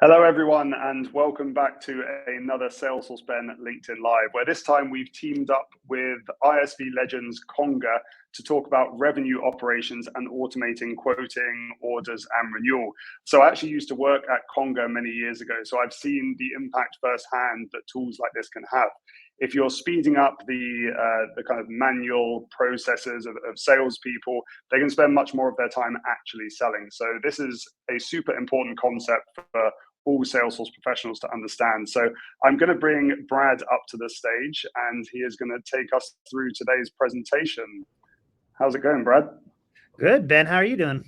Hello, everyone, and welcome back to another Salesforce Ben LinkedIn Live, where this time we've teamed up with ISV legends Conga to talk about revenue operations and automating quoting, orders, and renewal. So I actually used to work at Conga many years ago, so I've seen the impact firsthand that tools like this can have. If you're speeding up the kind of manual processes of salespeople, they can spend much more of their time actually selling. So this is a super important concept for all Salesforce professionals to understand. So I'm going to bring Brad up to the stage, and he is going to take us through today's presentation. How's it going, Brad? Good, Ben. How are you doing?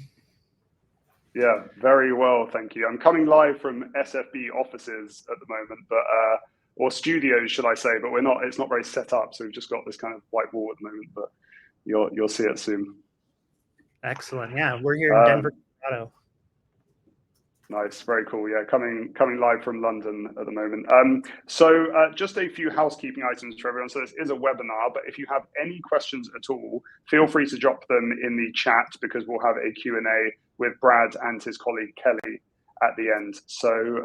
Yeah, very well, thank you. I'm coming live from SFB offices at the moment, or studios, should I say? But we're not. It's not very set up, so we've just got this kind of white wall at the moment. But you'll see it soon. Excellent. Yeah, we're here in Denver, Colorado. Nice, very cool. Yeah, coming live from London at the moment. So just a few housekeeping items for everyone. So this is a webinar, but if you have any questions at all, feel free to drop them in the chat because we'll have a Q&A with Brad and his colleague Kelly at the end. So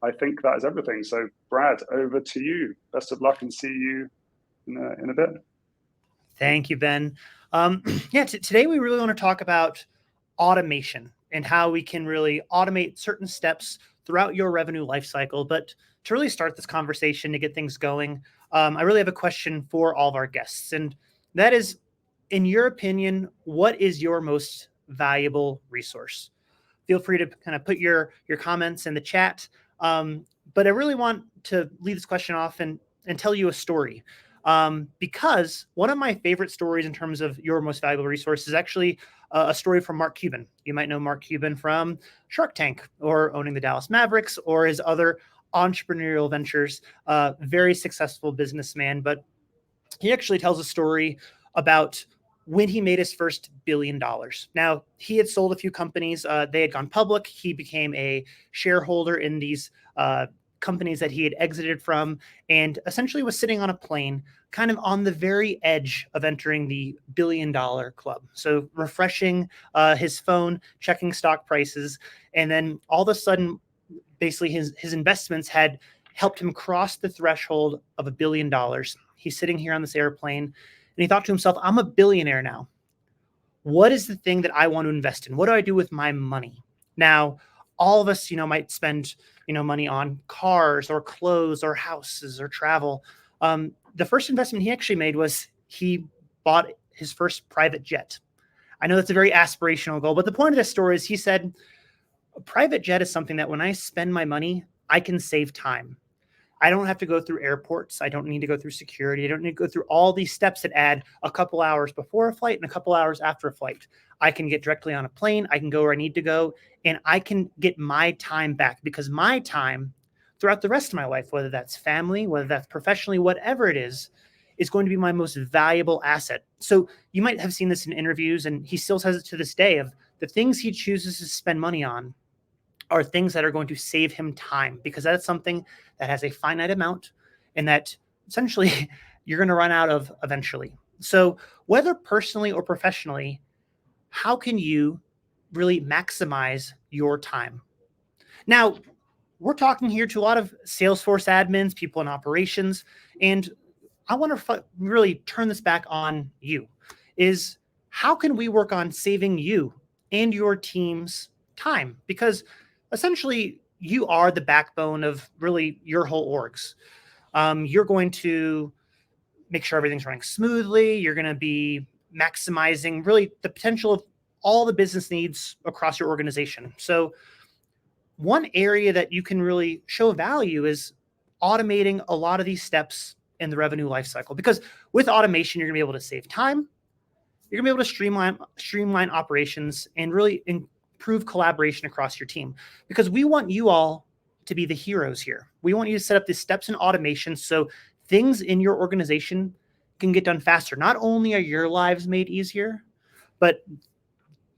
I think that is everything. So Brad, over to you. Best of luck and see you in a bit. Thank you, Ben. Today we really want to talk about automation and how we can really automate certain steps throughout your revenue lifecycle. But to really start this conversation, to get things going, I really have a question for all of our guests. And that is, in your opinion, what is your most valuable resource? Feel free to kind of put your comments in the chat. But I really want to leave this question off and tell you a story. Because one of my favorite stories in terms of your most valuable resource is actually a story from Mark Cuban. You might know Mark Cuban from Shark Tank or owning the Dallas Mavericks or his other entrepreneurial ventures. Very successful businessman, but he actually tells a story about when he made his first $1 billion. Now, he had sold a few companies. They had gone public. He became a shareholder in these companies that he had exited from, and essentially was sitting on a plane kind of on the very edge of entering the $1 billion club. So refreshing his phone, checking stock prices, and then all of a sudden, basically his investments had helped him cross the threshold of $1 billion. He's sitting here on this airplane, and he thought to himself, I'm a billionaire now. What is the thing that I want to invest in? What do I do with my money? Now, all of us, might spend, money on cars or clothes or houses or travel. The first investment he actually made was he bought his first private jet. I know that's a very aspirational goal, but the point of this story is he said, a private jet is something that when I spend my money, I can save time. I don't have to go through airports. I don't need to go through security. I don't need to go through all these steps that add a couple hours before a flight and a couple hours after a flight. I can get directly on a plane. I can go where I need to go, and I can get my time back, because my time throughout the rest of my life, whether that's family, whether that's professionally, whatever it is going to be my most valuable asset. So you might have seen this in interviews, and he still says it to this day, of the things he chooses to spend money on are things that are going to save him time, because that's something that has a finite amount and that essentially you're going to run out of eventually. So whether personally or professionally, how can you really maximize your time? Now, we're talking here to a lot of Salesforce admins, people in operations, and I want to really turn this back on you. Is how can we work on saving you and your team's time? Because essentially, you are the backbone of really your whole orgs. You're going to make sure everything's running smoothly. You're going to be maximizing really the potential of all the business needs across your organization. So one area that you can really show value is automating a lot of these steps in the revenue lifecycle. Because with automation, you're going to be able to save time. You're going to be able to streamline operations and really improve collaboration across your team, because we want you all to be the heroes here. We want you to set up the steps in automation so things in your organization can get done faster. Not only are your lives made easier, but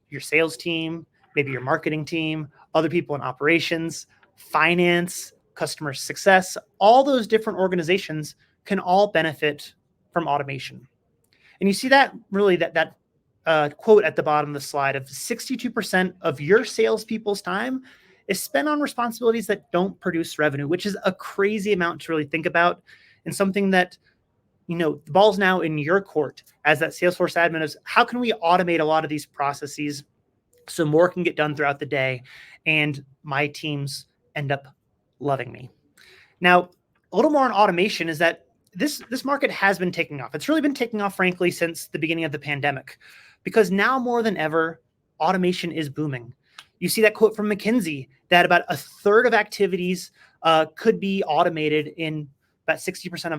your sales team, maybe your marketing team, other people in operations, finance, customer success, all those different organizations can all benefit from automation. And you see that really that quote at the bottom of the slide of 62% of your salespeople's time is spent on responsibilities that don't produce revenue, which is a crazy amount to really think about, and something that, the ball's now in your court as that Salesforce admin is how can we automate a lot of these processes so more can get done throughout the day and my teams end up loving me. Now, a little more on automation is that this market has been taking off. It's really been taking off, frankly, since the beginning of the pandemic, because now more than ever, automation is booming. You see that quote from McKinsey that about a third of activities could be automated in about 60%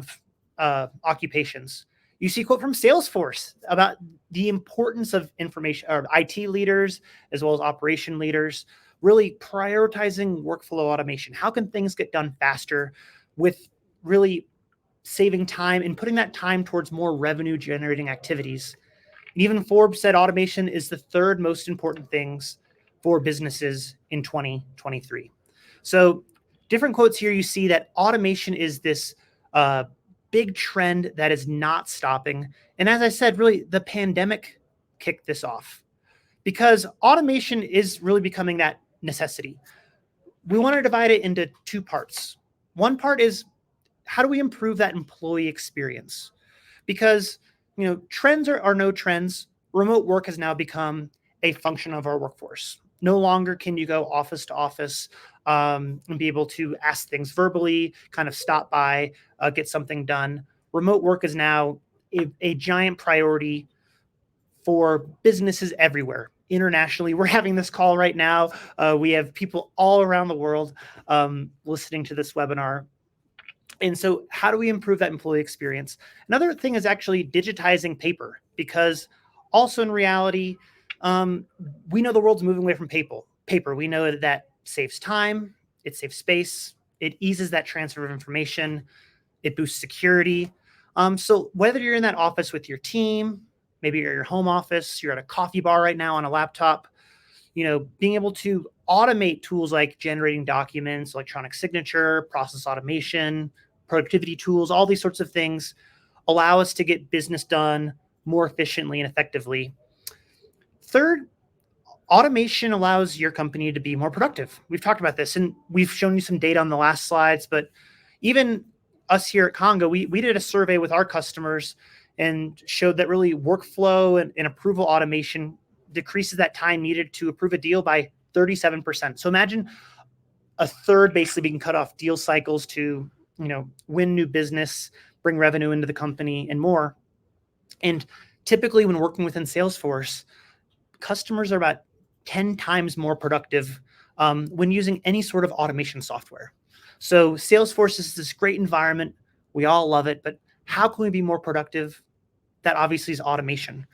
of occupations. You see a quote from Salesforce about the importance of information or IT leaders as well as operation leaders really prioritizing workflow automation. How can things get done faster with really saving time and putting that time towards more revenue generating activities? And even Forbes said automation is the third most important things for businesses in 2023. So different quotes here, you see that automation is this big trend that is not stopping. And as I said, really the pandemic kicked this off because automation is really becoming that necessity. We want to divide it into two parts. One part is how do we improve that employee experience? Because, trends are no trends. Remote work has now become a function of our workforce. No longer can you go office to office and be able to ask things verbally, kind of stop by, get something done. Remote work is now a giant priority for businesses everywhere. Internationally, we're having this call right now. We have people all around the world listening to this webinar. And so how do we improve that employee experience? Another thing is actually digitizing paper, because also in reality, we know the world's moving away from paper. We know that saves time, it saves space, it eases that transfer of information, it boosts security. So whether you're in that office with your team, maybe you're at your home office, you're at a coffee bar right now on a laptop, being able to automate tools like generating documents, electronic signature, process automation, productivity tools, all these sorts of things allow us to get business done more efficiently and effectively. Third, automation allows your company to be more productive. We've talked about this and we've shown you some data on the last slides, but even us here at Conga, we did a survey with our customers and showed that really workflow and approval automation decreases that time needed to approve a deal by 37%. So imagine a third basically being cut off deal cycles to, win new business, bring revenue into the company and more. And typically when working within Salesforce, customers are about 10 times more productive when using any sort of automation software. So Salesforce is this great environment. We all love it, but how can we be more productive? That obviously is automation.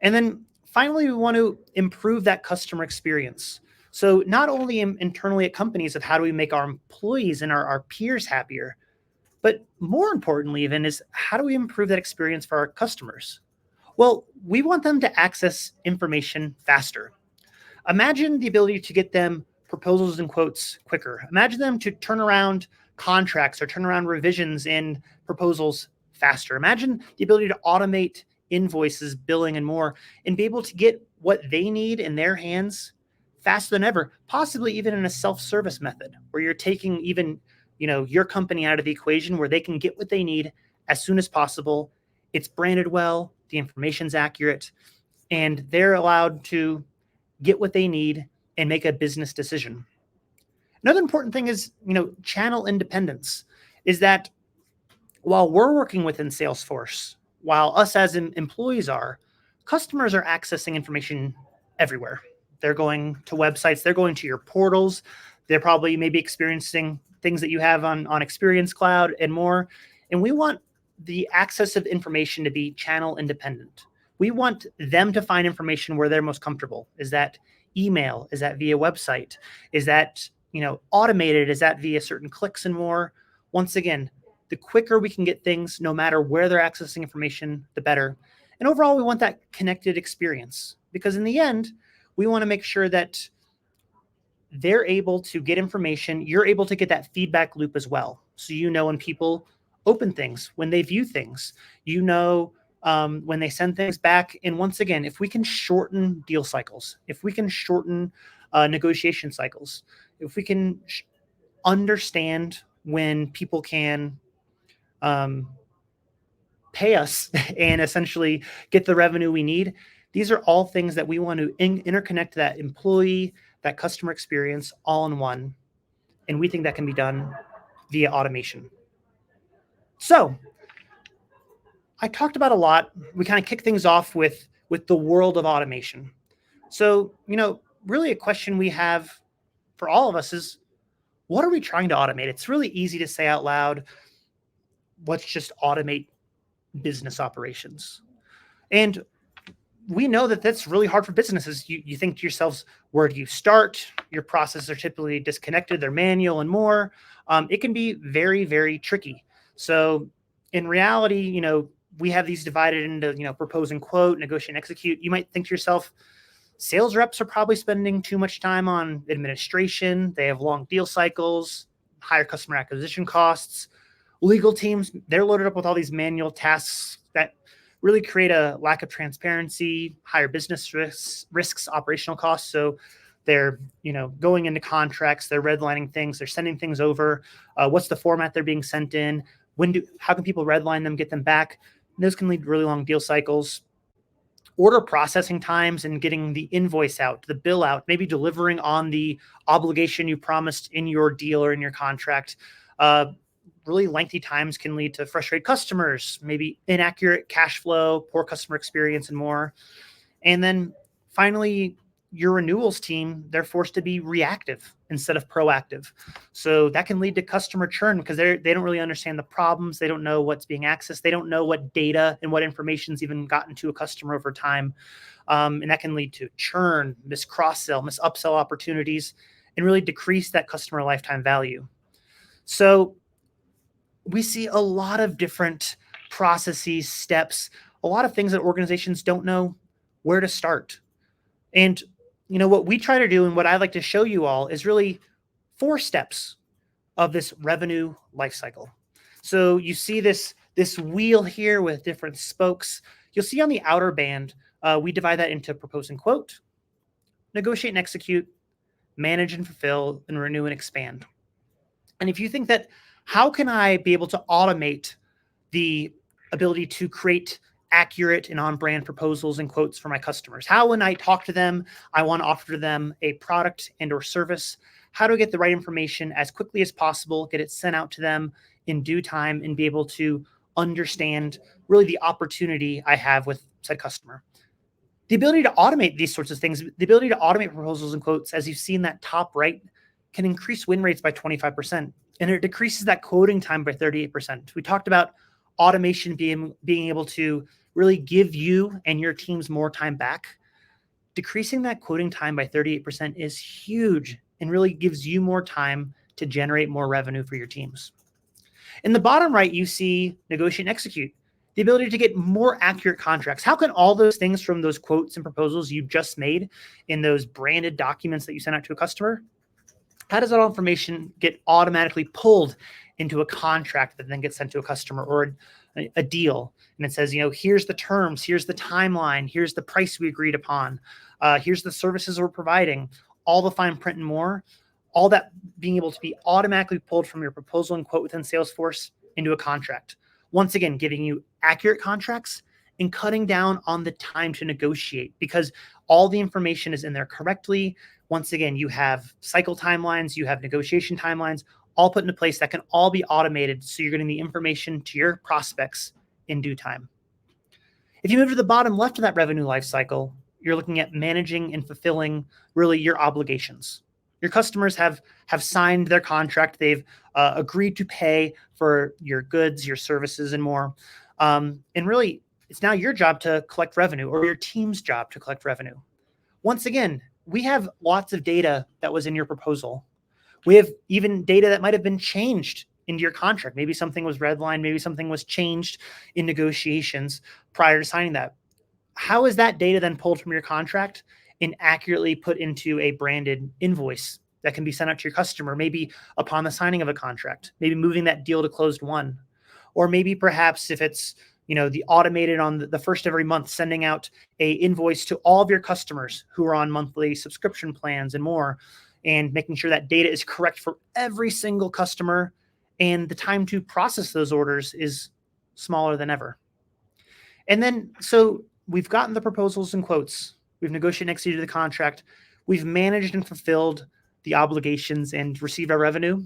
And then finally, we want to improve that customer experience. So not only internally at companies of how do we make our employees and our peers happier, but more importantly even is how do we improve that experience for our customers? Well, we want them to access information faster. Imagine the ability to get them proposals and quotes quicker. Imagine them to turn around contracts or turn around revisions in proposals faster. Imagine the ability to automate invoices, billing, and more, and be able to get what they need in their hands faster than ever, possibly even in a self-service method where you're taking even, your company out of the equation where they can get what they need as soon as possible. It's branded well, the information's accurate, and they're allowed to get what they need and make a business decision. Another important thing is, channel independence is that while we're working within Salesforce, while us as employees are, customers are accessing information everywhere. They're going to websites, they're going to your portals, they're probably maybe experiencing things that you have on Experience Cloud and more. And we want the access of information to be channel independent. We want them to find information where they're most comfortable. Is that email? Is that via website? Is that, automated? Is that via certain clicks and more? Once again, the quicker we can get things, no matter where they're accessing information, the better. And overall, we want that connected experience because in the end, we want to make sure that they're able to get information. You're able to get that feedback loop as well. So, when people open things, when they view things, when they send things back. And once again, if we can shorten deal cycles, if we can shorten negotiation cycles. If we can understand when people can pay us and essentially get the revenue we need, these are all things that we want to interconnect that employee, that customer experience all in one. And we think that can be done via automation. So I talked about a lot. We kind of kick things off with the world of automation. So, really a question we have for all of us is, what are we trying to automate? It's really easy to say out loud, let's just automate business operations. And we know that that's really hard for businesses. You think to yourselves, where do you start? Your processes are typically disconnected, they're manual and more. It can be very, very tricky. So in reality, we have these divided into, propose and quote, negotiate and execute. You might think to yourself, sales reps are probably spending too much time on administration. They have long deal cycles, higher customer acquisition costs. Legal teams, they're loaded up with all these manual tasks that really create a lack of transparency, higher business risks, operational costs. So they're, going into contracts, they're redlining things, they're sending things over. What's the format they're being sent in? How can people redline them, get them back? And those can lead to really long deal cycles. Order processing times and getting the invoice out, the bill out, maybe delivering on the obligation you promised in your deal or in your contract. Really lengthy times can lead to frustrated customers, maybe inaccurate cash flow, poor customer experience, and more. And then finally, your renewals team, they're forced to be reactive instead of proactive. So that can lead to customer churn because they don't really understand the problems. They don't know what's being accessed. They don't know what data and what information's even gotten to a customer over time. And that can lead to churn, miss cross-sell, miss upsell opportunities, and really decrease that customer lifetime value. So we see a lot of different processes, steps, a lot of things that organizations don't know where to start. And, what we try to do and what I like to show you all is really 4 steps of this revenue lifecycle. So you see this wheel here with different spokes. You'll see on the outer band, we divide that into propose and quote, negotiate and execute, manage and fulfill, and renew and expand. And if you think that, how can I be able to automate the ability to create accurate and on-brand proposals and quotes for my customers? How, when I talk to them, I want to offer to them a product and or service, how do I get the right information as quickly as possible, get it sent out to them in due time, and be able to understand really the opportunity I have with said customer? The ability to automate these sorts of things, the ability to automate proposals and quotes, as you've seen that top right, can increase win rates by 25%. And it decreases that quoting time by 38%. We talked about automation being able to really give you and your teams more time back. Decreasing that quoting time by 38% is huge and really gives you more time to generate more revenue for your teams. In the bottom right, you see negotiate and execute, the ability to get more accurate contracts. How can all those things from those quotes and proposals you just made in those branded documents that you sent out to a customer, how does that information get automatically pulled into a contract that then gets sent to a customer or a deal? And it says, here's the terms, here's the timeline, here's the price we agreed upon, here's the services we're providing, all the fine print and more, all that being able to be automatically pulled from your proposal and quote within Salesforce into a contract. Once again, giving you accurate contracts and cutting down on the time to negotiate because all the information is in there correctly. Once again, you have cycle timelines, you have negotiation timelines, all put into place that can all be automated. So you're getting the information to your prospects in due time. If you move to the bottom left of that revenue lifecycle, you're looking at managing and fulfilling really your obligations. Your customers have signed their contract. They've agreed to pay for your goods, your services, and more. And really, it's now your job to collect revenue or your team's job to collect revenue. Once again, we have lots of data that was in your proposal. We have even data that might have been changed into your contract. Maybe something was redlined, maybe something was changed in negotiations prior to signing that. How is that data then pulled from your contract and accurately put into a branded invoice that can be sent out to your customer, maybe upon the signing of a contract, maybe moving that deal to closed won, or maybe perhaps if it's the automated on the first of every month, sending out a invoice to all of your customers who are on monthly subscription plans and more, and making sure that data is correct for every single customer. And the time to process those orders is smaller than ever. And then, so we've gotten the proposals and quotes. We've negotiated and executed the contract. We've managed and fulfilled the obligations and received our revenue.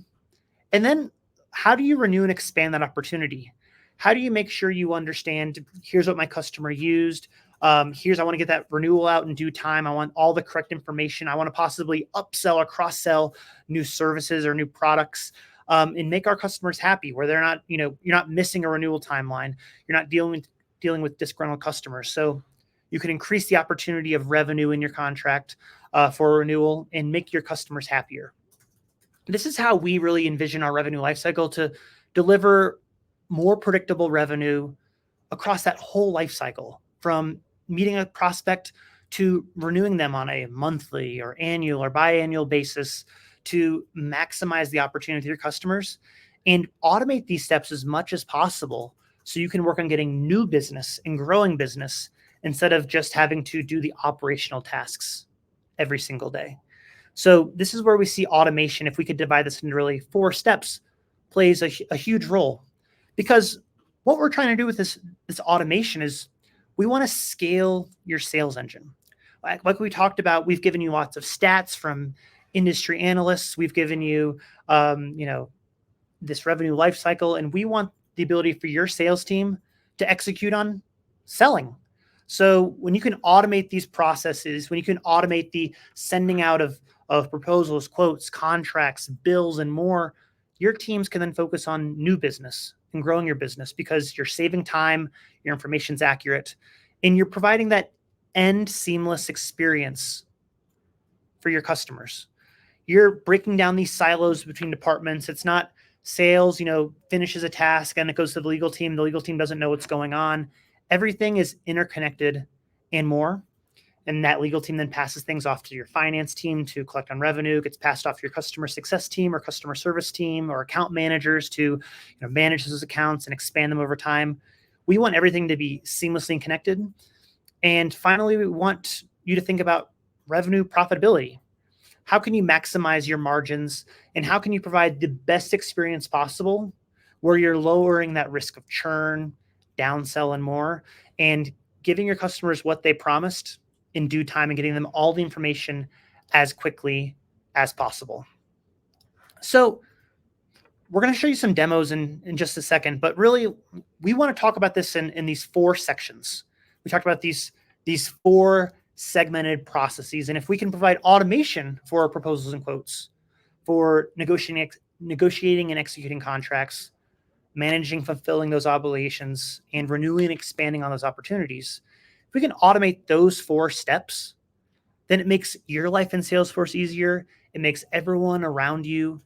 And then how do you renew and expand that opportunity? How do you make sure you understand, here's what my customer used. I want to get that renewal out in due time. I want all the correct information. I want to possibly upsell or cross-sell new services or new products, and make our customers happy where they're not, you're not missing a renewal timeline. You're not dealing with disgruntled customers. So you can increase the opportunity of revenue in your contract for renewal and make your customers happier. This is how we really envision our revenue lifecycle to deliver more predictable revenue across that whole lifecycle, from meeting a prospect to renewing them on a monthly or annual or biannual basis, to maximize the opportunity with your customers and automate these steps as much as possible so you can work on getting new business and growing business instead of just having to do the operational tasks every single day. So this is where we see automation, if we could divide this into really 4 steps, plays a huge role. Because what we're trying to do with this automation is we want to scale your sales engine. Like we talked about, we've given you lots of stats from industry analysts. We've given you, this revenue life cycle, and we want the ability for your sales team to execute on selling. So when you can automate these processes, when you can automate the sending out of proposals, quotes, contracts, bills, and more, your teams can then focus on new business and growing your business because you're saving time, your information's accurate, and you're providing that end seamless experience for your customers. You're breaking down these silos between departments. It's not sales, finishes a task and it goes to the legal team. The legal team doesn't know what's going on. Everything is interconnected and more. And that legal team then passes things off to your finance team to collect on revenue, gets passed off to your customer success team or customer service team or account managers to manage those accounts and expand them over time. We want everything to be seamlessly connected. And finally, we want you to think about revenue profitability. How can you maximize your margins and how can you provide the best experience possible where you're lowering that risk of churn, downsell, and more, and giving your customers what they promised in due time and getting them all the information as quickly as possible. So we're going to show you some demos in just a second, but really we want to talk about this in these 4 sections. We talked about these 4 segmented processes. And if we can provide automation for our proposals and quotes, for negotiating and executing contracts, managing, fulfilling those obligations, and renewing and expanding on those opportunities, if we can automate those 4 steps, then it makes your life in Salesforce easier. It makes everyone around you,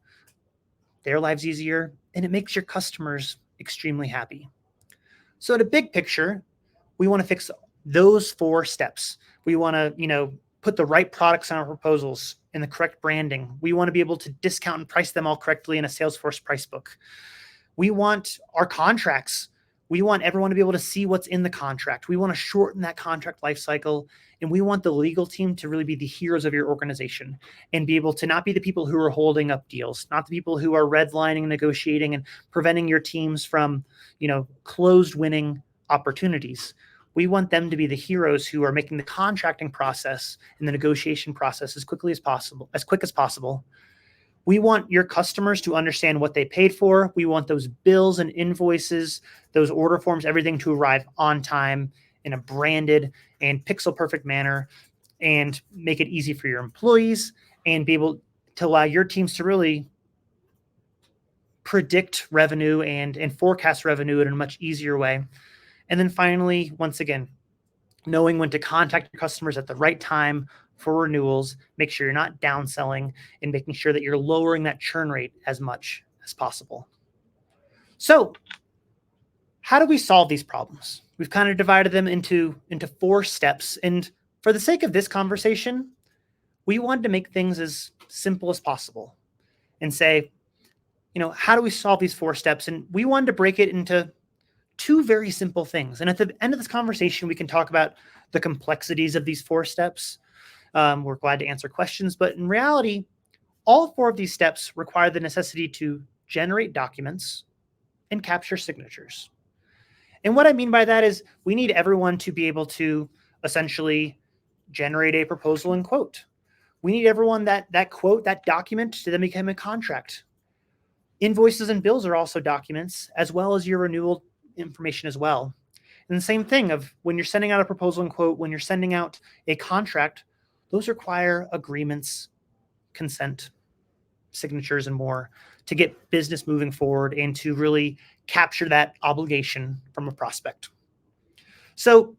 their lives easier, and it makes your customers extremely happy. So at a big picture, we want to fix those 4 steps. We want to, put the right products on our proposals and the correct branding. We want to be able to discount and price them all correctly in a Salesforce price book. We want our contracts. We want everyone to be able to see what's in the contract. We want to shorten that contract lifecycle, and we want the legal team to really be the heroes of your organization and be able to not be the people who are holding up deals, not the people who are redlining, negotiating, and preventing your teams from, closed winning opportunities. We want them to be the heroes who are making the contracting process and the negotiation process as quick as possible. We want your customers to understand what they paid for. We want those bills and invoices, those order forms, everything to arrive on time in a branded and pixel perfect manner, and make it easy for your employees and be able to allow your teams to really predict revenue and forecast revenue in a much easier way. And then finally, once again, knowing when to contact your customers at the right time for renewals, make sure you're not downselling, and making sure that you're lowering that churn rate as much as possible. So how do we solve these problems? We've kind of divided them into 4 steps. And for the sake of this conversation, we wanted to make things as simple as possible and say, how do we solve these 4 steps? And we wanted to break it into two very simple things. And at the end of this conversation, we can talk about the complexities of these 4 steps. We're glad to answer questions, but in reality, all 4 of these steps require the necessity to generate documents and capture signatures. And what I mean by that is we need everyone to be able to essentially generate a proposal and quote. We need everyone that quote, that document to then become a contract. Invoices and bills are also documents, as well as your renewal information as well. And the same thing of when you're sending out a proposal and quote, when you're sending out a contract, those require agreements, consent, signatures, and more to get business moving forward and to really capture that obligation from a prospect. So,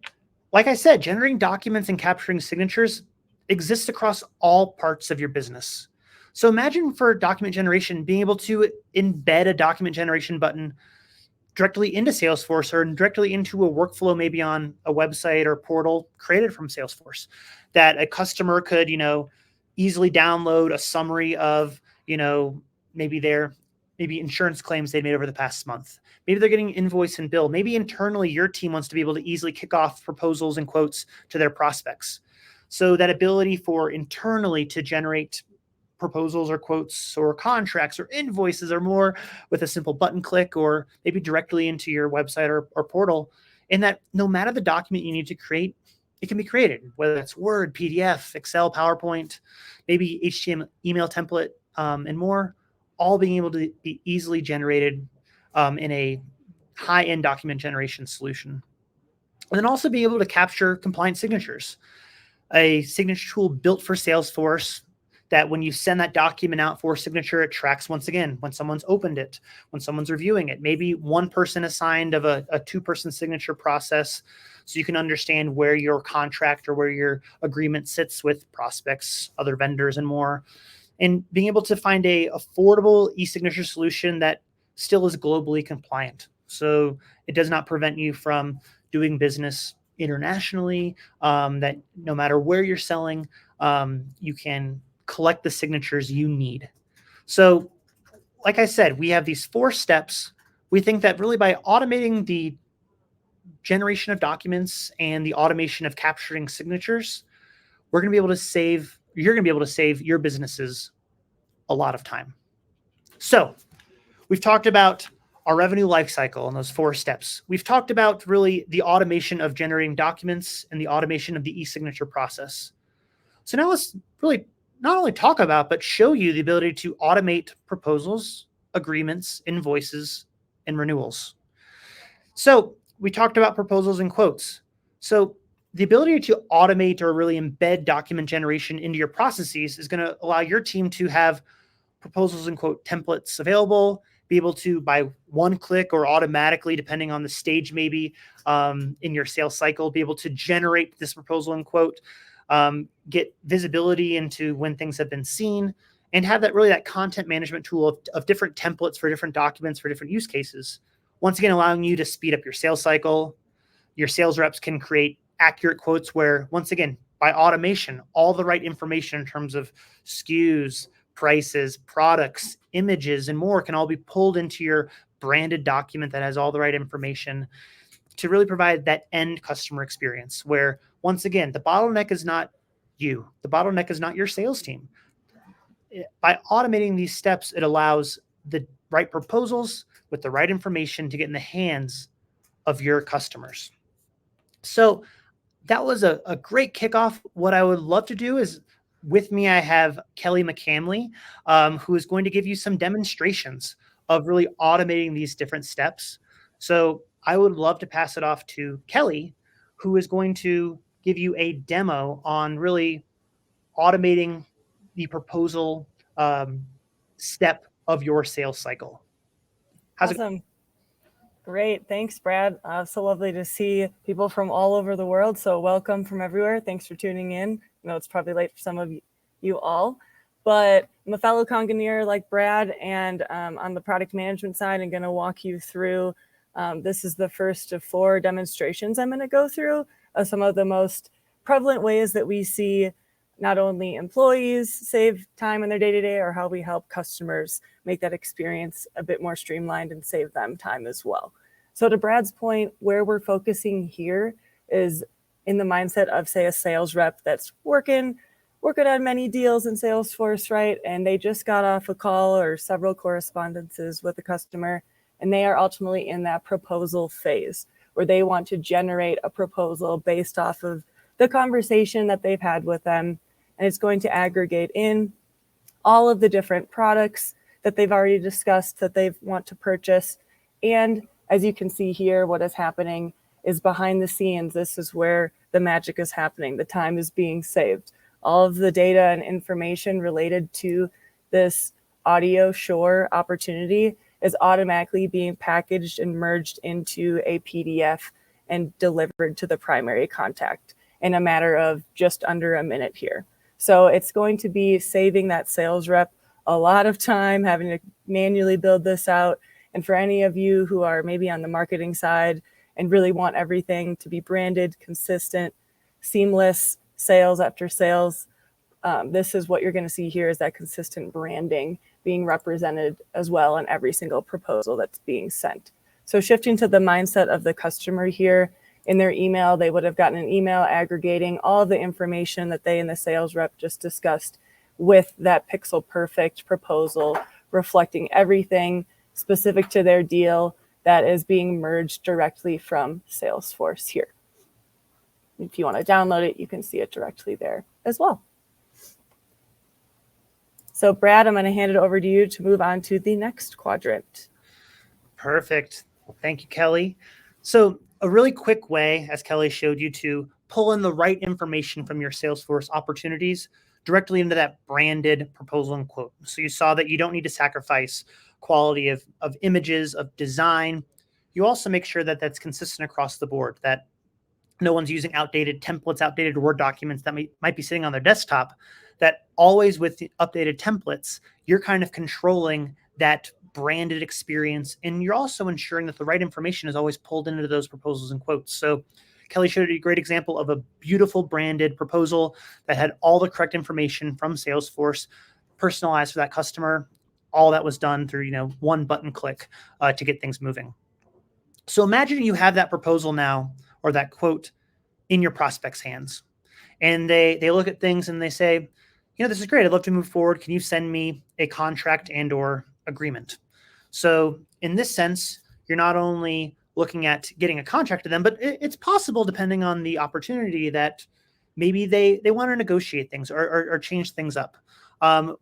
like I said, generating documents and capturing signatures exists across all parts of your business. So imagine for document generation, being able to embed a document generation button directly into Salesforce or directly into a workflow, maybe on a website or portal created from Salesforce, that a customer could, easily download a summary of, maybe insurance claims they made over the past month. Maybe they're getting invoice and bill. Maybe internally your team wants to be able to easily kick off proposals and quotes to their prospects. So that ability for internally to generate proposals or quotes or contracts or invoices or more with a simple button click or maybe directly into your website or portal, and that no matter the document you need to create, it can be created, whether that's Word, PDF, Excel, PowerPoint, maybe HTML, email template, and more, all being able to be easily generated in a high-end document generation solution. And then also be able to capture compliant signatures. A signature tool built for Salesforce that when you send that document out for signature, it tracks once again when someone's opened it, when someone's reviewing it. Maybe one person assigned of a 2-person signature process, so you can understand where your contract or where your agreement sits with prospects, other vendors, and more. And being able to find a affordable e-signature solution that still is globally compliant. So it does not prevent you from doing business internationally, that no matter where you're selling, you can collect the signatures you need. So, like I said, we have these 4 steps. We think that really by automating the generation of documents and the automation of capturing signatures, you're going to be able to save your businesses a lot of time. So we've talked about our revenue lifecycle and those 4 steps. We've talked about really the automation of generating documents and the automation of the e-signature process. So now let's really not only talk about, but show you the ability to automate proposals, agreements, invoices, and renewals. So we talked about proposals and quotes. So the ability to automate or really embed document generation into your processes is going to allow your team to have proposals and quote templates available, be able to, by one click or automatically, depending on the stage maybe in your sales cycle, be able to generate this proposal and quote, get visibility into when things have been seen, and have that content management tool of different templates for different documents for different use cases. Once again, allowing you to speed up your sales cycle. Your sales reps can create accurate quotes where, once again, by automation, all the right information in terms of SKUs, prices, products, images, and more can all be pulled into your branded document that has all the right information to really provide that end customer experience where, once again, the bottleneck is not you. The bottleneck is not your sales team. By automating these steps, it allows the right proposals with the right information to get in the hands of your customers. So that was a great kickoff. What I would love to do is, with me, I have Kelly McCamley, who is going to give you some demonstrations of really automating these different steps. So I would love to pass it off to Kelly, who is going to give you a demo on really automating the proposal step of your sales cycle. Awesome. Great. Thanks, Brad. So lovely to see people from all over the world. So welcome from everywhere. Thanks for tuning in. I know it's probably late for some of you all, but I'm a fellow Conganeer like Brad, and on the product management side, I'm going to walk you through. This is the first of 4 demonstrations I'm going to go through of some of the most prevalent ways that we see not only employees save time in their day-to-day, or how we help customers make that experience a bit more streamlined and save them time as well. So to Brad's point, where we're focusing here is in the mindset of, say, a sales rep that's working on many deals in Salesforce, right? And they just got off a call or several correspondences with a customer, and they are ultimately in that proposal phase where they want to generate a proposal based off of the conversation that they've had with them. And it's going to aggregate in all of the different products that they've already discussed that they want to purchase. And as you can see here, what is happening is behind the scenes. This is where the magic is happening. The time is being saved. All of the data and information related to this Audio Shore opportunity is automatically being packaged and merged into a PDF and delivered to the primary contact in a matter of just under a minute here. So it's going to be saving that sales rep a lot of time having to manually build this out. And for any of you who are maybe on the marketing side and really want everything to be branded, consistent, seamless, sales after sales, this is what you're going to see here is that consistent branding being represented as well in every single proposal that's being sent. So shifting to the mindset of the customer here, in their email, they would have gotten an email aggregating all of the information that they and the sales rep just discussed with that pixel perfect proposal, reflecting everything specific to their deal that is being merged directly from Salesforce here. If you want to download it, you can see it directly there as well. So Brad, I'm going to hand it over to you to move on to the next quadrant. Perfect. Thank you, Kelly. So a really quick way, as Kelly showed you, to pull in the right information from your Salesforce opportunities directly into that branded proposal and quote. So you saw that you don't need to sacrifice quality of images, of design. You also make sure that that's consistent across the board, that no one's using outdated templates, outdated Word documents that might be sitting on their desktop, that always with the updated templates, you're kind of controlling that branded experience. And you're also ensuring that the right information is always pulled into those proposals and quotes. So Kelly showed a great example of a beautiful branded proposal that had all the correct information from Salesforce, personalized for that customer. All that was done through, one button click to get things moving. So imagine you have that proposal now, or that quote, in your prospect's hands. And they look at things and they say, this is great. I'd love to move forward. Can you send me a contract and or agreement? So in this sense, you're not only looking at getting a contract to them, but it's possible, depending on the opportunity, that maybe they want to negotiate things or change things up.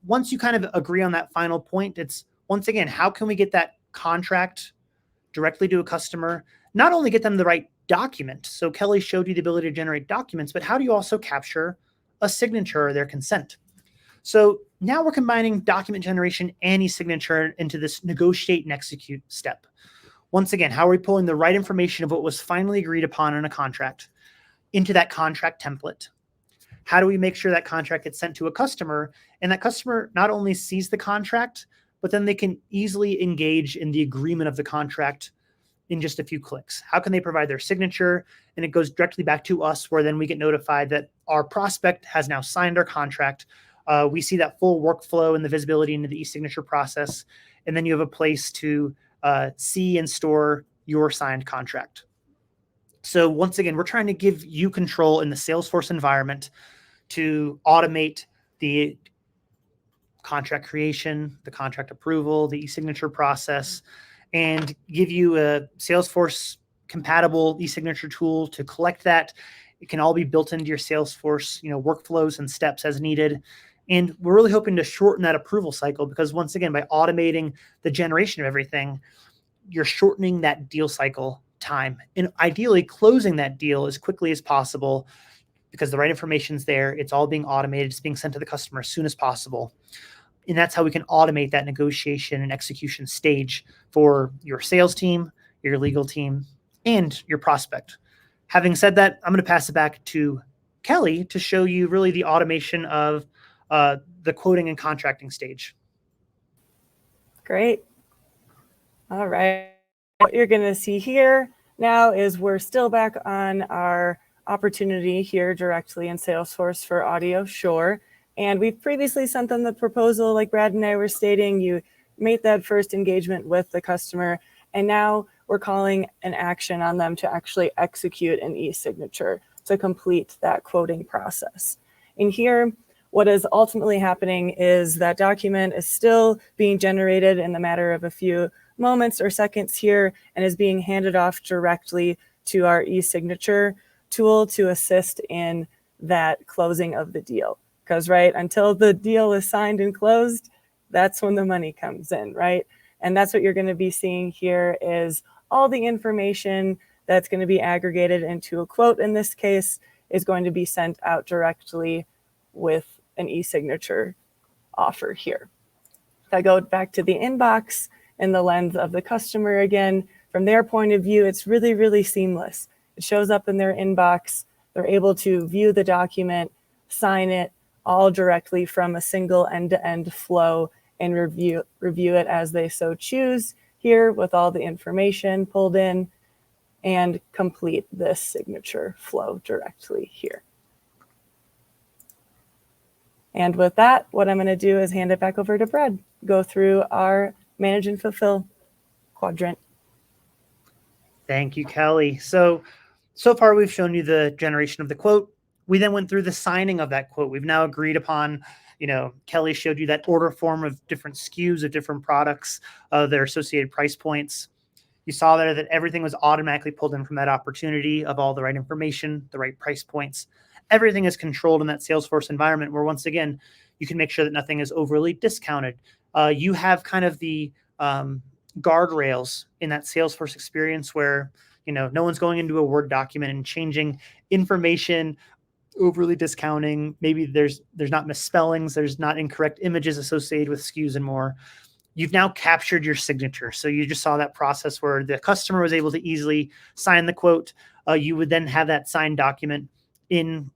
Once you kind of agree on that final point, it's, once again, how can we get that contract directly to a customer? Not only get them the right document. So Kelly showed you the ability to generate documents, but how do you also capture a signature or their consent? So now we're combining document generation and e-signature into this negotiate and execute step. Once again, how are we pulling the right information of what was finally agreed upon in a contract into that contract template? How do we make sure that contract gets sent to a customer, and that customer not only sees the contract, but then they can easily engage in the agreement of the contract in just a few clicks? How can they provide their signature? And it goes directly back to us, where then we get notified that our prospect has now signed our contract. We see that full workflow and the visibility into the e-signature process. And then you have a place to see and store your signed contract. So once again, we're trying to give you control in the Salesforce environment to automate the contract creation, the contract approval, the e-signature process, and give you a Salesforce compatible e-signature tool to collect that. It can all be built into your Salesforce, workflows and steps as needed. And we're really hoping to shorten that approval cycle, because once again, by automating the generation of everything, you're shortening that deal cycle time and ideally closing that deal as quickly as possible, because the right information's there. It's all being automated. It's being sent to the customer as soon as possible. And that's how we can automate that negotiation and execution stage for your sales team, your legal team, and your prospect. Having said that, I'm going to pass it back to Kelly to show you really the automation of the quoting and contracting stage. Great. All right. What you're going to see here now is we're still back on our opportunity here directly in Salesforce for Audio Shore. And we've previously sent them the proposal, like Brad and I were stating. You made that first engagement with the customer. And now we're calling an action on them to actually execute an e-signature to complete that quoting process. And here, what is ultimately happening is that document is still being generated in the matter of a few moments or seconds here and is being handed off directly to our e-signature tool to assist in that closing of the deal. Because, right, until the deal is signed and closed, that's when the money comes in, right? And that's what you're going to be seeing here is all the information that's going to be aggregated into a quote in this case is going to be sent out directly with an e-signature offer here. If I go back to the inbox in the lens of the customer again, from their point of view, it's really, really seamless. It shows up in their inbox. They're able to view the document, sign it, all directly from a single end-to-end flow and review it as they so choose here with all the information pulled in and complete this signature flow directly here. And with that, what I'm going to do is hand it back over to Brad, go through our manage and fulfill quadrant. Thank you, Kelly. So far we've shown you the generation of the quote. We then went through the signing of that quote. We've now agreed upon, Kelly showed you that order form of different SKUs of different products, their associated price points. You saw there that everything was automatically pulled in from that opportunity of all the right information, the right price points. Everything is controlled in that Salesforce environment where, once again, you can make sure that nothing is overly discounted. You have kind of the guardrails in that Salesforce experience where, no one's going into a Word document and changing information, overly discounting. Maybe there's not misspellings, there's not incorrect images associated with SKUs and more. You've now captured your signature. So you just saw that process where the customer was able to easily sign the quote. You would then have that signed document in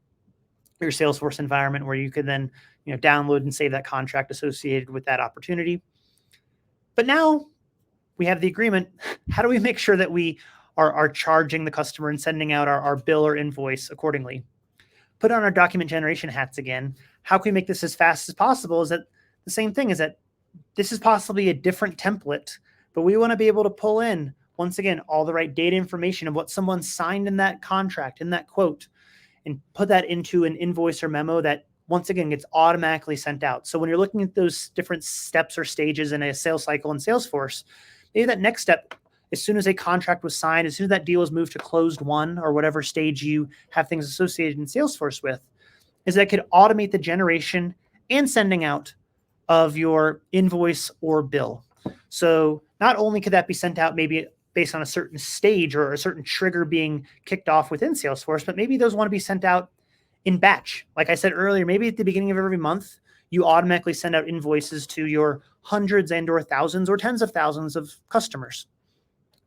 your Salesforce environment where you could then download and save that contract associated with that opportunity. But now we have the agreement. How do we make sure that we are charging the customer and sending out our bill or invoice accordingly? Put on our document generation hats again. How can we make this as fast as possible? Is that the same thing? Is that this is possibly a different template, but we want to be able to pull in, once again, all the right data information of what someone signed in that contract, in that quote, and put that into an invoice or memo that, once again, gets automatically sent out. So when you're looking at those different steps or stages in a sales cycle in Salesforce, maybe that next step, as soon as a contract was signed, as soon as that deal is moved to closed won or whatever stage you have things associated in Salesforce with, is that could automate the generation and sending out of your invoice or bill. So not only could that be sent out maybe based on a certain stage or a certain trigger being kicked off within Salesforce, but maybe those want to be sent out in batch. Like I said earlier, maybe at the beginning of every month, you automatically send out invoices to your hundreds and or thousands or tens of thousands of customers.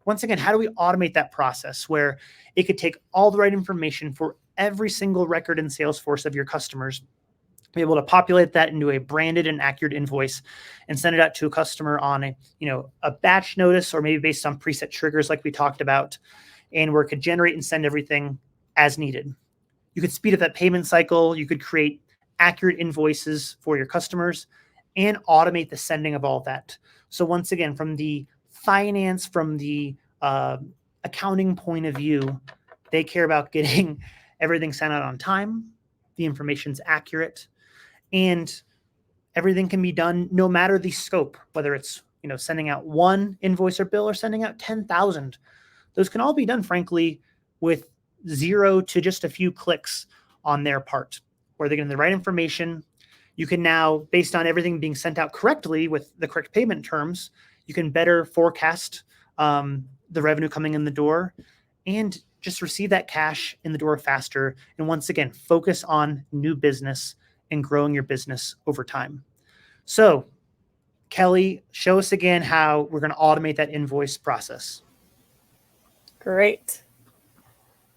Once again, how do we automate that process where it could take all the right information for every single record in Salesforce of your customers, be able to populate that into a branded and accurate invoice and send it out to a customer on a batch notice or maybe based on preset triggers like we talked about, and where it could generate and send everything as needed. You could speed up that payment cycle. You could create accurate invoices for your customers and automate the sending of all of that. So once again, from the finance, from the accounting point of view, they care about getting everything sent out on time, the information's accurate, and everything can be done no matter the scope, whether it's sending out one invoice or bill or sending out 10,000. Those can all be done, frankly, with 0 to just a few clicks on their part, where they're getting the right information. You can now, based on everything being sent out correctly with the correct payment terms, you can better forecast the revenue coming in the door and just receive that cash in the door faster. And once again, focus on new business and growing your business over time. So, Kelly, show us again how we're going to automate that invoice process. Great.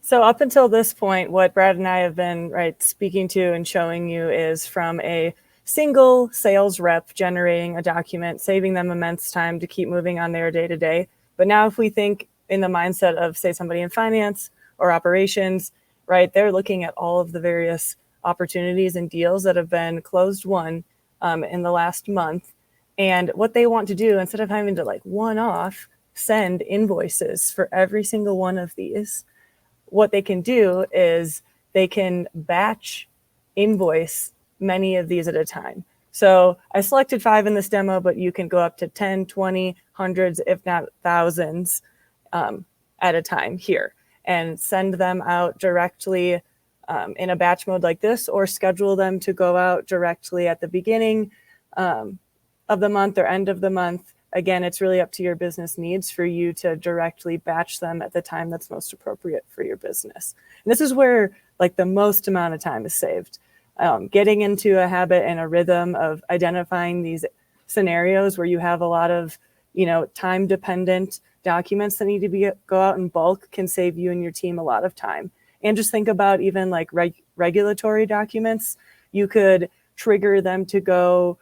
So up until this point, what Brad and I have been speaking to and showing you is from a single sales rep generating a document, saving them immense time to keep moving on their day-to-day. But now if we think in the mindset of, say, somebody in finance or operations, they're looking at all of the various opportunities and deals that have been closed won in the last month. And what they want to do, instead of having to one off send invoices for every single one of these, what they can do is they can batch invoice many of these at a time. So I selected 5 in this demo, but you can go up to 10, 20, hundreds, if not thousands at a time here, and send them out directly in a batch mode like this, or schedule them to go out directly at the beginning of the month or end of the month. Again, it's really up to your business needs for you to directly batch them at the time that's most appropriate for your business. And this is where like the most amount of time is saved. Getting into a habit and a rhythm of identifying these scenarios where you have a lot of, time dependent documents that need to go out in bulk can save you and your team a lot of time. And just think about even like regulatory documents. You could trigger them to go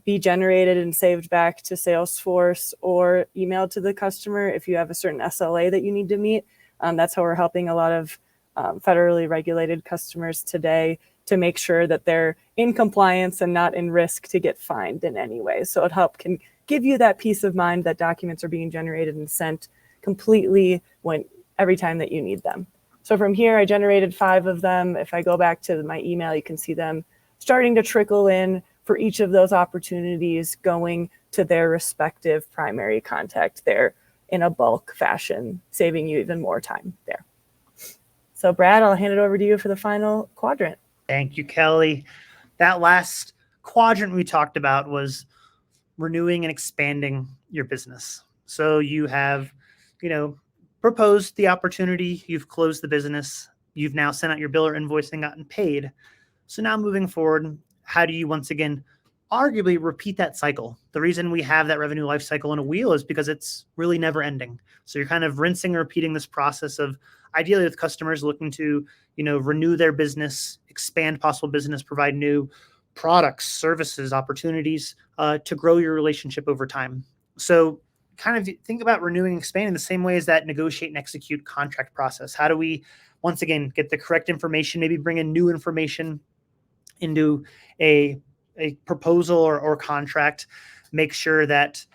be generated and saved back to Salesforce or emailed to the customer if you have a certain SLA that you need to meet. That's how we're helping a lot of federally regulated customers today to make sure that they're in compliance and not in risk to get fined in any way. So it can give you that peace of mind that documents are being generated and sent completely every time that you need them. So from here, I generated 5 of them. If I go back to my email, you can see them starting to trickle in for each of those opportunities, going to their respective primary contact there in a bulk fashion, saving you even more time there. So Brad, I'll hand it over to you for the final quadrant. Thank you, Kelly. That last quadrant we talked about was renewing and expanding your business. So you have, proposed the opportunity, you've closed the business, you've now sent out your bill or invoice and gotten paid. So now moving forward, how do you once again arguably repeat that cycle? The reason we have that revenue life cycle in a wheel is because it's really never ending. So you're kind of rinsing and repeating this process of ideally with customers looking to, renew their business, expand possible business, provide new products, services, opportunities to grow your relationship over time. So kind of think about renewing and expanding the same way as that negotiate and execute contract process. How do we, once again, get the correct information, maybe bring in new information into a proposal or contract, make sure that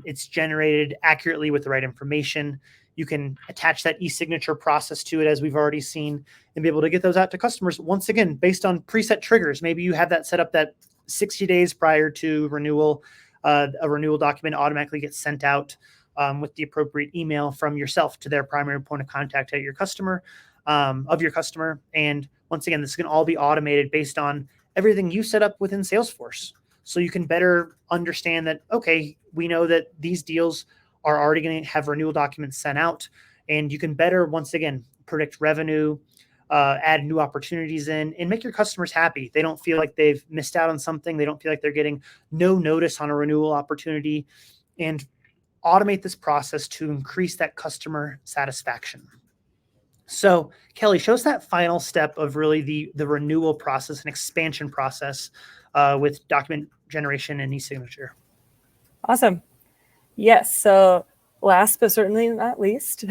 it's generated accurately with the right information. You can attach that e-signature process to it, as we've already seen, and be able to get those out to customers, once again, based on preset triggers. Maybe you have that set up that 60 days prior to renewal, a renewal document automatically gets sent out with the appropriate email from yourself to their primary point of contact at your customer, of your customer. And once again, this can all be automated based on everything you set up within Salesforce. So you can better understand that, okay, we know that these deals are already going to have renewal documents sent out, and you can better, once again, predict revenue, add new opportunities in, and make your customers happy. They don't feel like they've missed out on something. They don't feel like they're getting no notice on a renewal opportunity, and automate this process to increase that customer satisfaction. So Kelly, show us that final step of really the renewal process and expansion process with document generation and e-signature. Awesome. Yes. So last but certainly not least,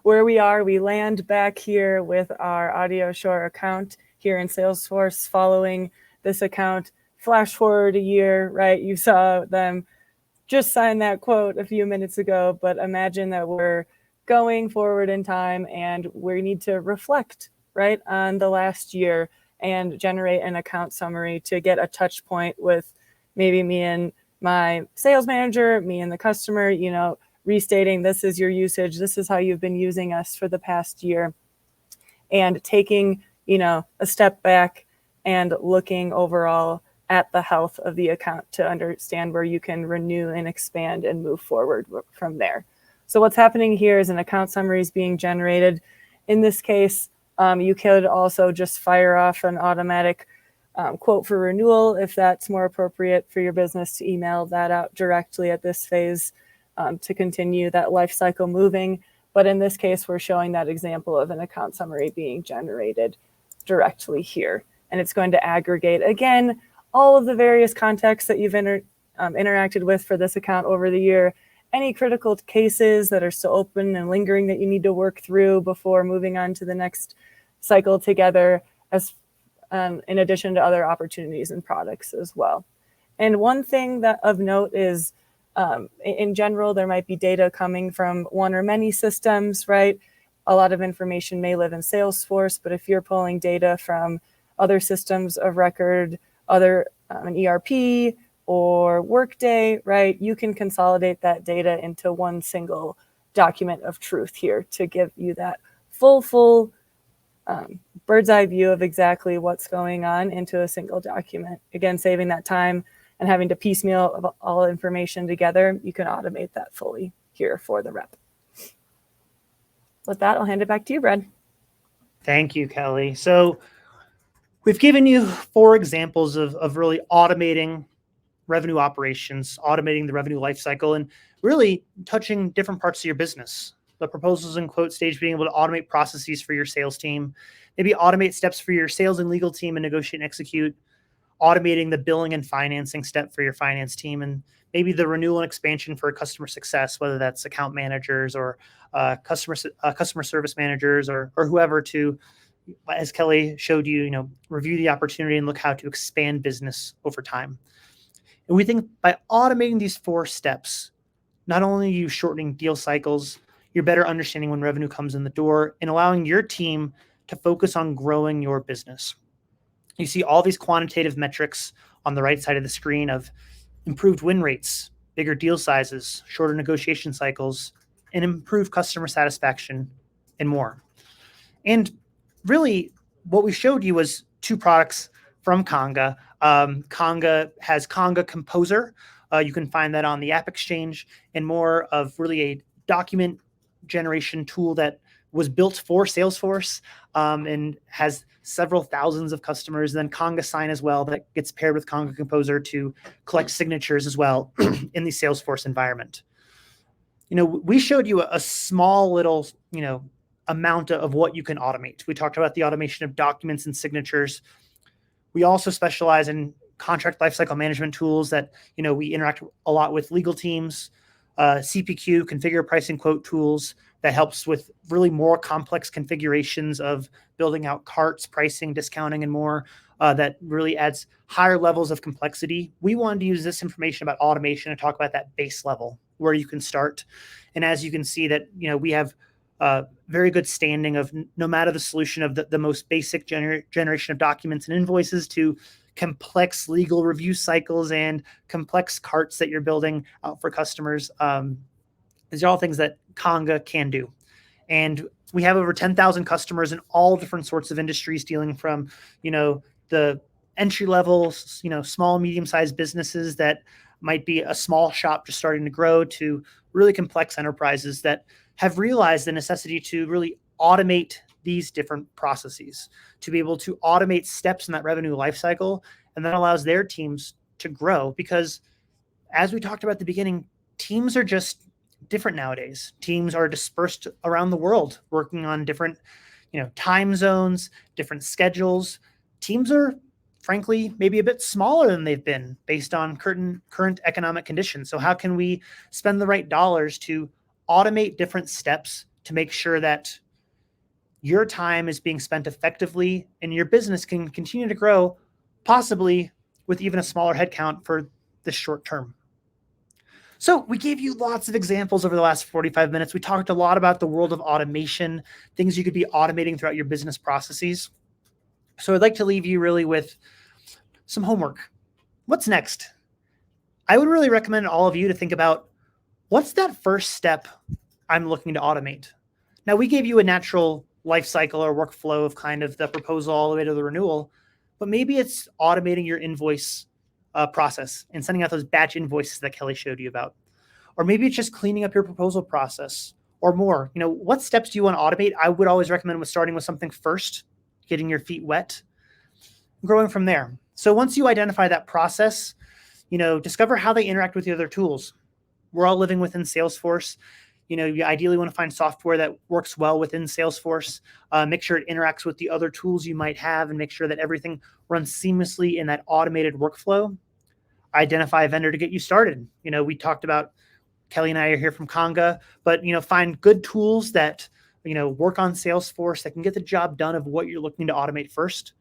where we land back here with our AudioShore account here in Salesforce following this account. Flash forward a year, right? You saw them just sign that quote a few minutes ago, but imagine that we're going forward in time and we need to reflect, right, on the last year and generate an account summary to get a touch point with maybe me and my sales manager, me and the customer, restating this is your usage, this is how you've been using us for the past year, and taking, a step back and looking overall at the health of the account to understand where you can renew and expand and move forward from there. So what's happening here is an account summary is being generated. In this case, you could also just fire off an automatic quote for renewal if that's more appropriate for your business, to email that out directly at this phase to continue that life cycle moving. But in this case, we're showing that example of an account summary being generated directly here. And it's going to aggregate, again, all of the various contacts that you've interacted with for this account over the year, any critical cases that are still open and lingering that you need to work through before moving on to the next cycle together, as in addition to other opportunities and products as well. And one thing that of note is In general, there might be data coming from one or many systems, right? A lot of information may live in Salesforce, but if you're pulling data from other systems of record, an ERP or Workday, right, you can consolidate that data into one single document of truth here to give you that full bird's eye view of exactly what's going on into a single document. Again, saving that time and having to piecemeal all information together, you can automate that fully here for the rep. With that, I'll hand it back to you, Brad. Thank you, Kelly. So we've given you 4 examples of really automating revenue operations, automating the revenue lifecycle, and really touching different parts of your business. The proposals and quote stage, being able to automate processes for your sales team, maybe automate steps for your sales and legal team and negotiate and execute, automating the billing and financing step for your finance team, and maybe the renewal and expansion for customer success, whether that's account managers or customer service managers or whoever, to, as Kelly showed you, review the opportunity and look how to expand business over time. And we think by automating these 4 steps, not only are you shortening deal cycles, you're better understanding when revenue comes in the door and allowing your team to focus on growing your business. You see all these quantitative metrics on the right side of the screen of improved win rates, bigger deal sizes, shorter negotiation cycles, and improved customer satisfaction, and more. And really, what we showed you was 2 products from Conga. Conga has Conga Composer. You can find that on the App Exchange, and more of really a document generation tool that was built for Salesforce and has several thousands of customers. Then Conga Sign as well, that gets paired with Conga Composer to collect signatures as well in the Salesforce environment. We showed you a small little, amount of what you can automate. We talked about the automation of documents and signatures. We also specialize in contract lifecycle management tools that, we interact a lot with legal teams, CPQ, configure pricing quote tools that helps with really more complex configurations of building out carts, pricing, discounting, and more, that really adds higher levels of complexity. We wanted to use this information about automation to talk about that base level where you can start. And as you can see that, we have very good standing of no matter the solution of the most basic generation of documents and invoices to complex legal review cycles and complex carts that you're building out for customers. These are all things that Conga can do. And we have over 10,000 customers in all different sorts of industries, dealing from, the entry level, small, medium-sized businesses that might be a small shop just starting to grow, to really complex enterprises that have realized the necessity to really automate these different processes, to be able to automate steps in that revenue lifecycle. And that allows their teams to grow because, as we talked about at the beginning, teams are just different nowadays. Teams are dispersed around the world, working on different, time zones, different schedules. Teams are, frankly, maybe a bit smaller than they've been based on current economic conditions. So how can we spend the right dollars to automate different steps to make sure that your time is being spent effectively and your business can continue to grow, possibly with even a smaller headcount for the short term? So we gave you lots of examples over the last 45 minutes. We talked a lot about the world of automation, things you could be automating throughout your business processes. So I'd like to leave you really with some homework. What's next? I would really recommend all of you to think about, what's that first step I'm looking to automate? Now, we gave you a natural life cycle or workflow of kind of the proposal all the way to the renewal, but maybe it's automating your invoice process and sending out those batch invoices that Kelly showed you about. Or maybe it's just cleaning up your proposal process or more. What steps do you want to automate? I would always recommend starting with something first, getting your feet wet, growing from there. So once you identify that process, discover how they interact with the other tools. We're all living within Salesforce. You ideally want to find software that works well within Salesforce. Make sure it interacts with the other tools you might have and make sure that everything runs seamlessly in that automated workflow. Identify a vendor to get you started. We talked about, Kelly and I are here from Conga, but, find good tools that, work on Salesforce that can get the job done of what you're looking to automate first,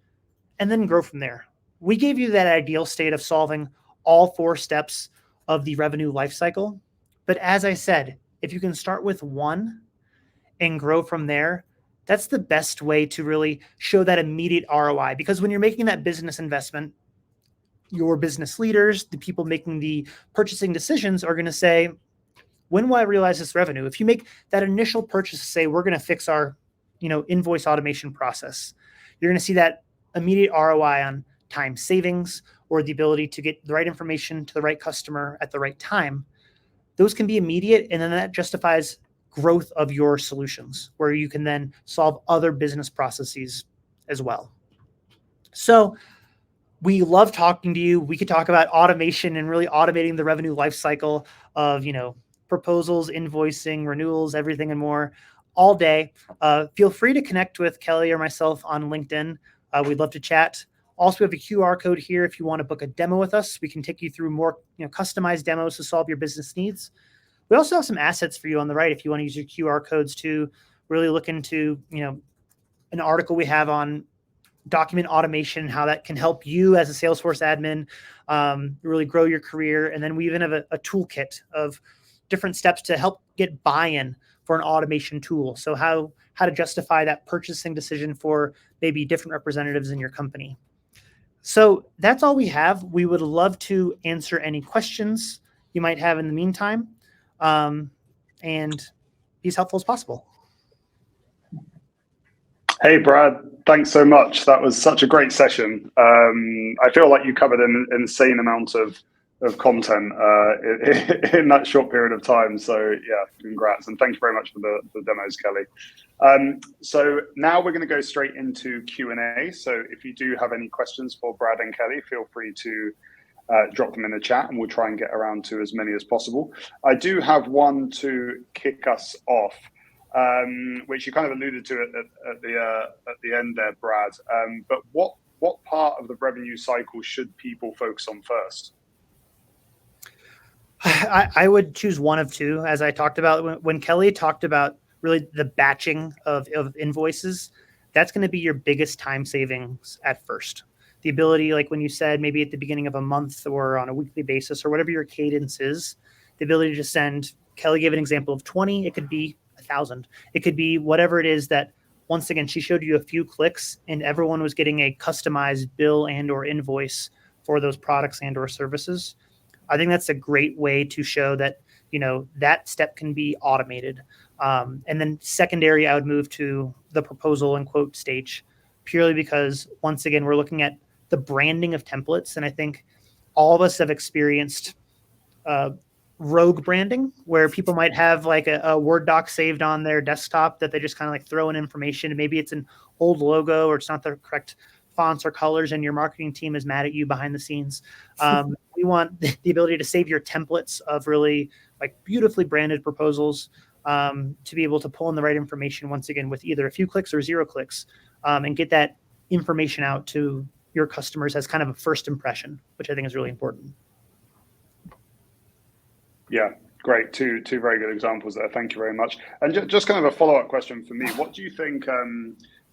and then grow from there. We gave you that ideal state of solving all 4 steps, of the revenue lifecycle. But as I said, if you can start with one and grow from there, that's the best way to really show that immediate ROI. Because when you're making that business investment, your business leaders, the people making the purchasing decisions are going to say, when will I realize this revenue? If you make that initial purchase, say, we're going to fix our, invoice automation process, you're going to see that immediate ROI on time savings or the ability to get the right information to the right customer at the right time. Those can be immediate, and then that justifies growth of your solutions, where you can then solve other business processes as well. So we love talking to you. We could talk about automation and really automating the revenue lifecycle of, proposals, invoicing, renewals, everything and more all day. Feel free to connect with Kelly or myself on LinkedIn. We'd love to chat. Also, we have a QR code here. If you want to book a demo with us, we can take you through more customized demos to solve your business needs. We also have some assets for you on the right if you want to use your QR codes to really look into an article we have on document automation, how that can help you as a Salesforce admin really grow your career. And then we even have a toolkit of different steps to help get buy-in for an automation tool. So how to justify that purchasing decision for maybe different representatives in your company. So that's all we have. We would love to answer any questions you might have in the meantime, and be as helpful as possible. Hey, Brad, thanks so much. That was such a great session. I feel like you covered an insane amount of content in that short period of time. So yeah, congrats. And thank you very much for the demos, Kelly. So now we're going to go straight into Q&A. So if you do have any questions for Brad and Kelly, feel free to drop them in the chat and we'll try and get around to as many as possible. I do have one to kick us off, which you kind of alluded to at the end there, Brad. But what part of the revenue cycle should people focus on first? I would choose one of two, as I talked about. When Kelly talked about really the batching of invoices, that's going to be your biggest time savings at first. The ability, like when you said, maybe at the beginning of a month or on a weekly basis or whatever your cadence is, the ability to send, Kelly gave an example of 20, it could be 1,000. It could be whatever it is that, once again, she showed you a few clicks and everyone was getting a customized bill and or invoice for those products and or services. I think that's a great way to show that, that step can be automated. And then secondary, I would move to the proposal and quote stage, purely because, once again, we're looking at the branding of templates. And I think all of us have experienced rogue branding, where people might have like a Word doc saved on their desktop that they just kind of like throw in information. And maybe it's an old logo or it's not the correct fonts or colors, and your marketing team is mad at you behind the scenes. We want the ability to save your templates of really like beautifully branded proposals, to be able to pull in the right information, once again, with either a few clicks or 0 clicks, and get that information out to your customers as kind of a first impression, which I think is really important. Yeah, great. Two very good examples there. Thank you very much. And just kind of a follow-up question for me. What do you think,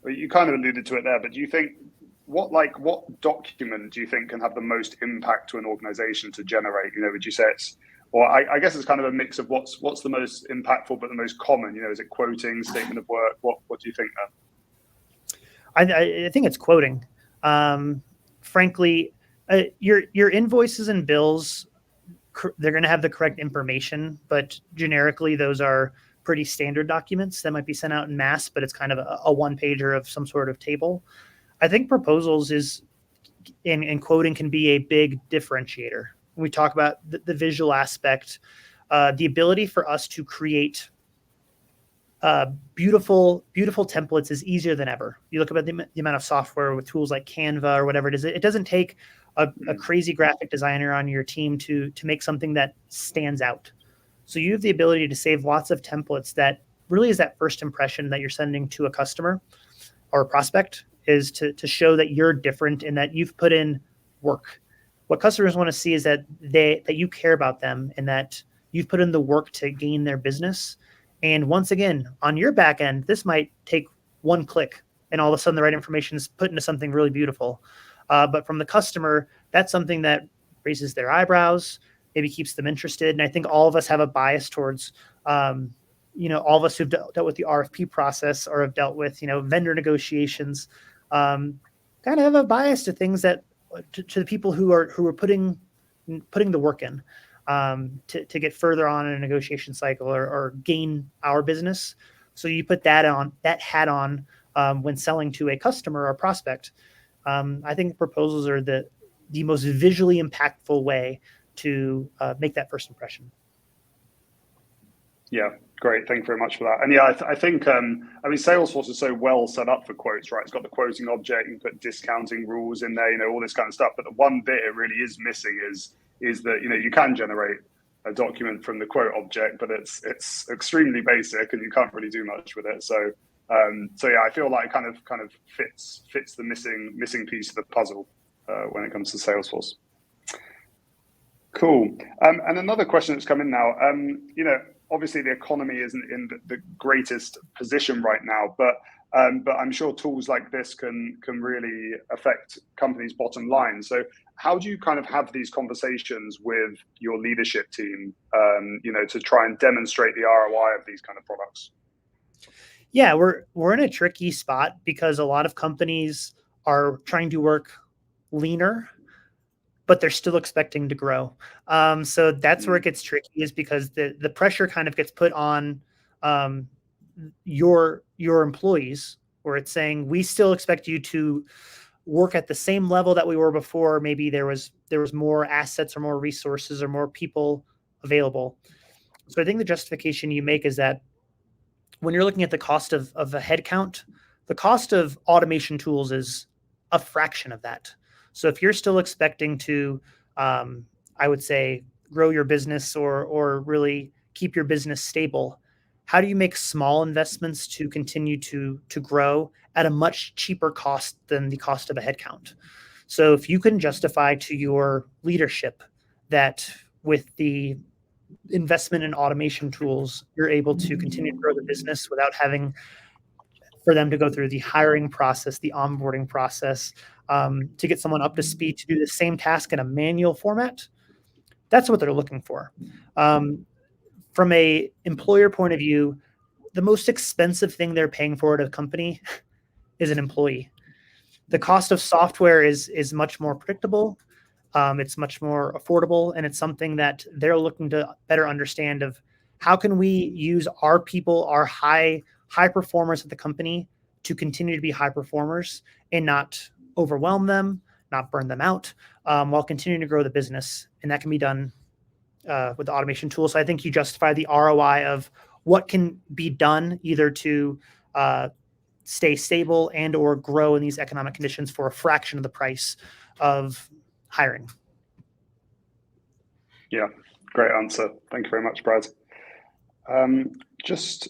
you kind of alluded to it there, but do you think, what document do you think can have the most impact to an organization to generate? Would you say it's, or I guess it's kind of a mix of what's the most impactful but the most common? Is it quoting, statement of work? What do you think there? I think it's quoting. Frankly, your invoices and bills, they're going to have the correct information, but generically those are pretty standard documents that might be sent out in mass, but it's kind of a one-pager of some sort of table. I think proposals in quoting can be a big differentiator. When we talk about the visual aspect, the ability for us to create beautiful templates is easier than ever. You look at the amount of software with tools like Canva or whatever it is. It doesn't take a crazy graphic designer on your team to make something that stands out. So you have the ability to save lots of templates that really is that first impression that you're sending to a customer or a prospect, is to show that you're different and that you've put in work. What customers want to see is that you care about them and that you've put in the work to gain their business. And once again, on your back end, this might take 1 click and all of a sudden the right information is put into something really beautiful. But from the customer, that's something that raises their eyebrows. maybe keeps them interested. And I think all of us have a bias towards, all of us who've dealt with the RFP process or have dealt with, vendor negotiations, kind of have a bias to things that to the people who are putting the work in to get further on in a negotiation cycle or gain our business. So you put that hat on when selling to a customer or prospect. I think proposals are the most visually impactful way to make that first impression. Yeah, great. Thank you very much for that. And yeah, I think, Salesforce is so well set up for quotes, right? It's got the quoting object, you can put discounting rules in there, all this kind of stuff. But the one bit it really is missing is that, you can generate a document from the quote object, but it's extremely basic and you can't really do much with it. So yeah, I feel like it kind of fits the missing piece of the puzzle when it comes to Salesforce. Cool. And another question that's come in now, obviously the economy isn't in the greatest position right now, but I'm sure tools like this can really affect companies' bottom line. So how do you kind of have these conversations with your leadership team, to try and demonstrate the ROI of these kind of products? Yeah, we're in a tricky spot because a lot of companies are trying to work leaner, but they're still expecting to grow. So that's where it gets tricky, is because the pressure kind of gets put on your employees, where it's saying, we still expect you to work at the same level that we were before. Maybe there was more assets or more resources or more people available. So I think the justification you make is that when you're looking at the cost of a headcount, the cost of automation tools is a fraction of that. So if you're still expecting to, I would say, grow your business or really keep your business stable, how do you make small investments to continue to grow at a much cheaper cost than the cost of a headcount? So if you can justify to your leadership that with the investment in automation tools, you're able to continue to grow the business without having for them to go through the hiring process, the onboarding process, to get someone up to speed to do the same task in a manual format, that's what they're looking for. From a employer point of view, the most expensive thing they're paying for at a company is an employee. The cost of software is much more predictable. It's much more affordable, and it's something that they're looking to better understand of how can we use our people, our high performers at the company, to continue to be high performers and not overwhelm them, not burn them out, while continuing to grow the business. And that can be done with the automation tool. So I think you justify the ROI of what can be done either to stay stable and or grow in these economic conditions for a fraction of the price of hiring. Yeah, great answer. Thank you very much, Brad. Just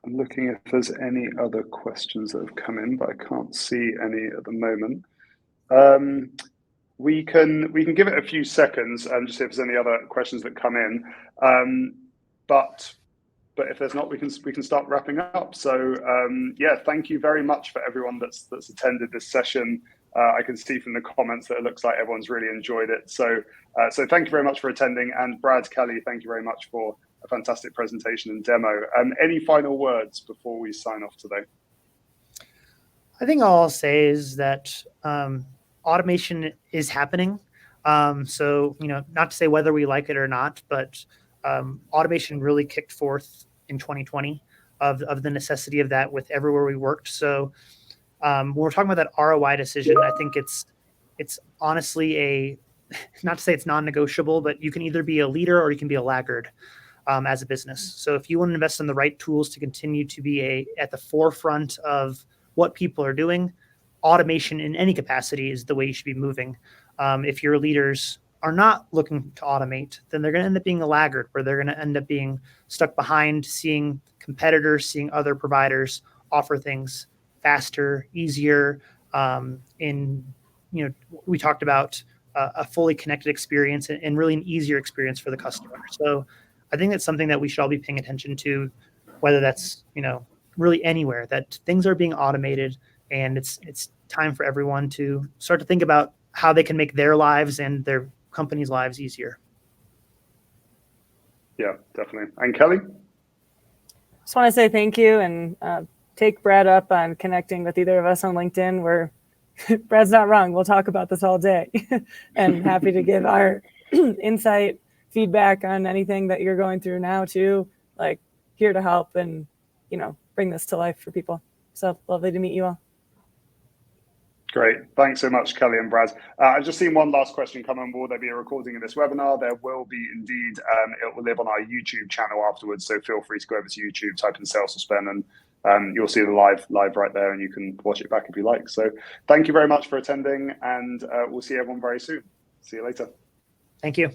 looking if there's any other questions that have come in, but I can't see any at the moment. We can give it a few seconds and just see if there's any other questions that come in. But if there's not, we can start wrapping up. So yeah, thank you very much for everyone that's attended this session. I can see from the comments that it looks like everyone's really enjoyed it. So thank you very much for attending. And Brad, Kelly, thank you very much for a fantastic presentation and demo. Any final words before we sign off today? I think all I'll say is that automation is happening. So, not to say whether we like it or not, but automation really kicked forth in 2020 of the necessity of that with everywhere we worked. So when we're talking about that ROI decision, I think it's honestly not to say it's non-negotiable, but you can either be a leader or you can be a laggard as a business. So if you want to invest in the right tools to continue to be at the forefront of what people are doing, automation in any capacity is the way you should be moving. If your leaders are not looking to automate, then they're going to end up being a laggard, where they're going to end up being stuck behind, seeing competitors, seeing other providers offer things faster, easier. We talked about a fully connected experience and really an easier experience for the customer. So I think that's something that we should all be paying attention to, whether that's, really anywhere, that things are being automated, and it's time for everyone to start to think about how they can make their lives and their company's lives easier. Yeah, definitely. And Kelly? Just want to say thank you and take Brad up on connecting with either of us on LinkedIn. Brad's not wrong. We'll talk about this all day and happy to give our insight, feedback on anything that you're going through now too. Like, here to help and, bring this to life for people. So lovely to meet you all. Great. Thanks so much, Kelly and Brad. I've just seen one last question come on. Will there be a recording of this webinar? There will be indeed. It will live on our YouTube channel afterwards. So feel free to go over to YouTube, type in Salesforce Ben, and you'll see the live right there, and you can watch it back if you like. So thank you very much for attending, and we'll see everyone very soon. See you later. Thank you.